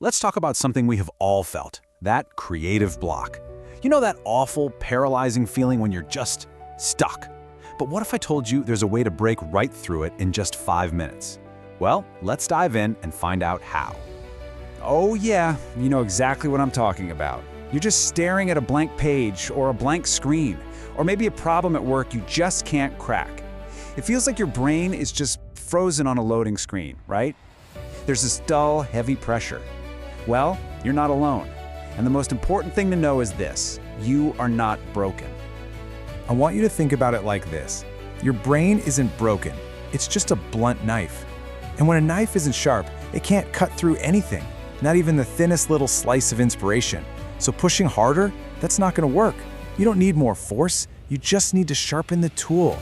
let's talk about something we have all felt, that creative block. You know that awful, paralyzing feeling when you're just stuck? But what if I told you there's a way to break right through it in just 5 minutes? Well, let's dive in and find out how. Oh yeah, you know exactly what I'm talking about. You're just staring at a blank page or a blank screen, or maybe a problem at work you just can't crack. It feels like your brain is just frozen on a loading screen, right? There's this dull, heavy pressure. Well, you're not alone. And the most important thing to know is this: you are not broken. I want you to think about it like this. Your brain isn't broken. It's just a blunt knife. And when a knife isn't sharp, it can't cut through anything, not even the thinnest little slice of inspiration. So pushing harder, that's not going to work. You don't need more force. You just need to sharpen the tool.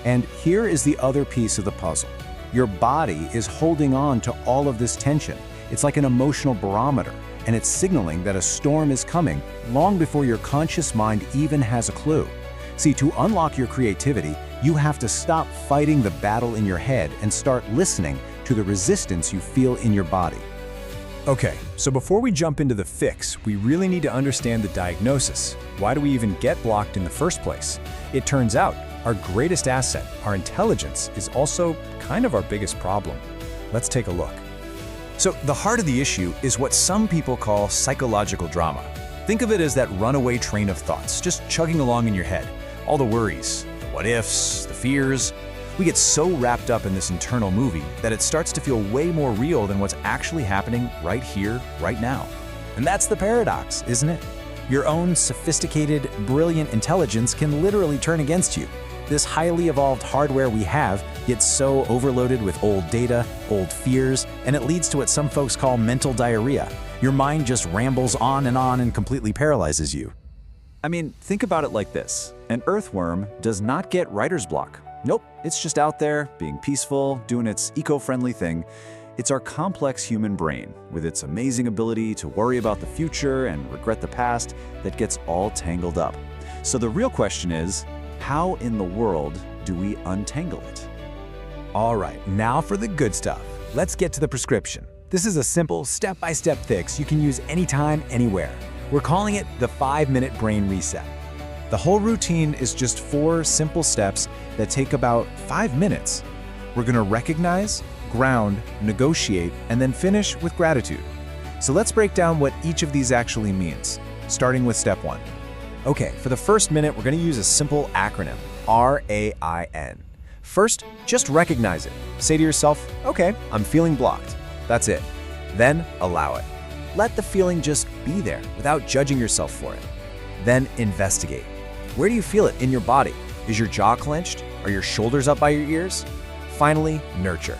And here is the other piece of the puzzle. Your body is holding on to all of this tension. It's like an emotional barometer, and it's signaling that a storm is coming long before your conscious mind even has a clue. See, to unlock your creativity, you have to stop fighting the battle in your head and start listening to the resistance you feel in your body. Okay, so before we jump into the fix, we really need to understand the diagnosis. Why do we even get blocked in the first place? It turns out, our greatest asset, our intelligence, is also kind of our biggest problem. Let's take a look. So the heart of the issue is what some people call psychological drama. Think of it as that runaway train of thoughts, just chugging along in your head. All the worries, the what-ifs, the fears. We get so wrapped up in this internal movie that it starts to feel way more real than what's actually happening right here, right now. And that's the paradox, isn't it? Your own sophisticated, brilliant intelligence can literally turn against you. This highly evolved hardware we have gets so overloaded with old data, old fears, and it leads to what some folks call mental diarrhea. Your mind just rambles on and completely paralyzes you. I mean, think about it like this. An earthworm does not get writer's block. Nope, it's just out there, being peaceful, doing its eco-friendly thing. It's our complex human brain, with its amazing ability to worry about the future and regret the past, that gets all tangled up. So the real question is, how in the world do we untangle it? All right, now for the good stuff. Let's get to the prescription. This is a simple, step-by-step fix you can use anytime, anywhere. We're calling it the 5-minute brain reset. The whole routine is just 4 simple steps that take about 5 minutes. We're gonna recognize, ground, negotiate, and then finish with gratitude. So let's break down what each of these actually means, starting with step 1. Okay, for the first minute, we're gonna use a simple acronym, RAIN. First, just recognize it. Say to yourself, okay, I'm feeling blocked. That's it. Then allow it. Let the feeling just be there without judging yourself for it. Then investigate. Where do you feel it in your body? Is your jaw clenched? Are your shoulders up by your ears? Finally, nurture.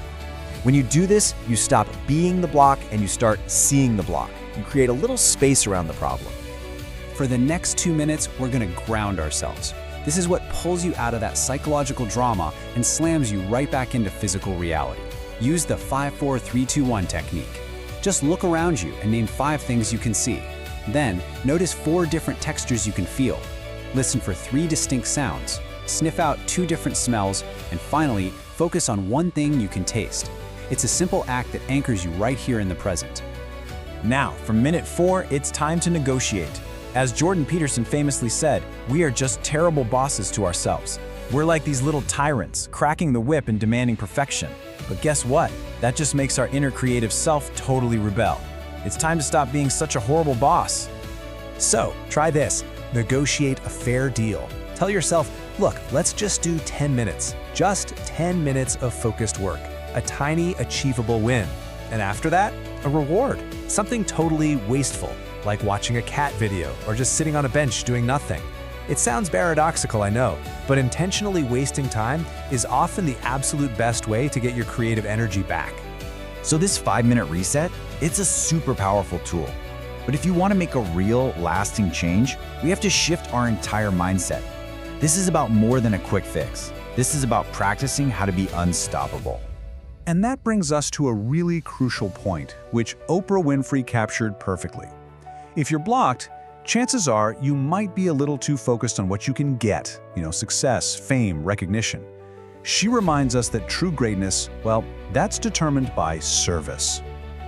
When you do this, you stop being the block and you start seeing the block. You create a little space around the problem. For the next 2 minutes, we're gonna ground ourselves. This is what pulls you out of that psychological drama and slams you right back into physical reality. Use the 5-4-3-2-1 technique. Just look around you and name 5 things you can see. Then, notice 4 different textures you can feel. Listen for 3 distinct sounds. Sniff out 2 different smells, and finally, focus on 1 thing you can taste. It's a simple act that anchors you right here in the present. Now, from minute 4, it's time to negotiate. As Jordan Peterson famously said, we are just terrible bosses to ourselves. We're like these little tyrants, cracking the whip and demanding perfection. But guess what? That just makes our inner creative self totally rebel. It's time to stop being such a horrible boss. So, try this. Negotiate a fair deal. Tell yourself, look, let's just do 10 minutes. Just 10 minutes of focused work. A tiny, achievable win. And after that, a reward. Something totally wasteful, like watching a cat video or just sitting on a bench doing nothing. It sounds paradoxical, I know, but intentionally wasting time is often the absolute best way to get your creative energy back. So this 5-minute reset, it's a super powerful tool. But if you want to make a real, lasting change, we have to shift our entire mindset. This is about more than a quick fix. This is about practicing how to be unstoppable. And that brings us to a really crucial point, which Oprah Winfrey captured perfectly. If you're blocked, chances are you might be a little too focused on what you can get, success, fame, recognition. She reminds us that true greatness, well, that's determined by service.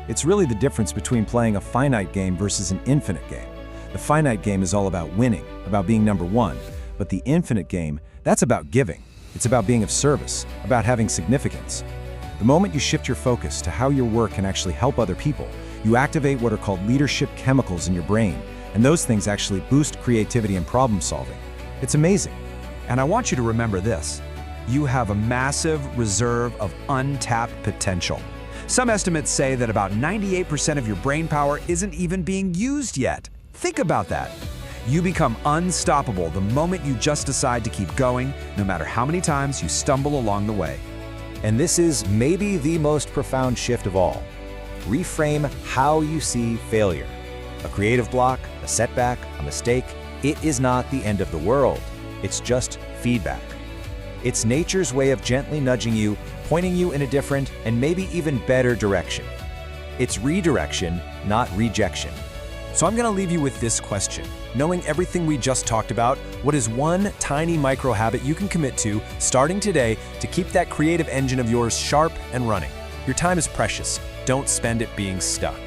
It's really the difference between playing a finite game versus an infinite game. The finite game is all about winning, about being number one, but the infinite game, that's about giving. It's about being of service, about having significance. The moment you shift your focus to how your work can actually help other people, you activate what are called leadership chemicals in your brain, and those things actually boost creativity and problem solving. It's amazing. And I want you to remember this. You have a massive reserve of untapped potential. Some estimates say that about 98% of your brain power isn't even being used yet. Think about that. You become unstoppable the moment you just decide to keep going, no matter how many times you stumble along the way. And this is maybe the most profound shift of all. Reframe how you see failure. A creative block, a setback, a mistake, it is not the end of the world. It's just feedback. It's nature's way of gently nudging you, pointing you in a different and maybe even better direction. It's redirection, not rejection. So I'm going to leave you with this question. Knowing everything we just talked about, what is one tiny micro habit you can commit to starting today to keep that creative engine of yours sharp and running? Your time is precious. Don't spend it being stuck.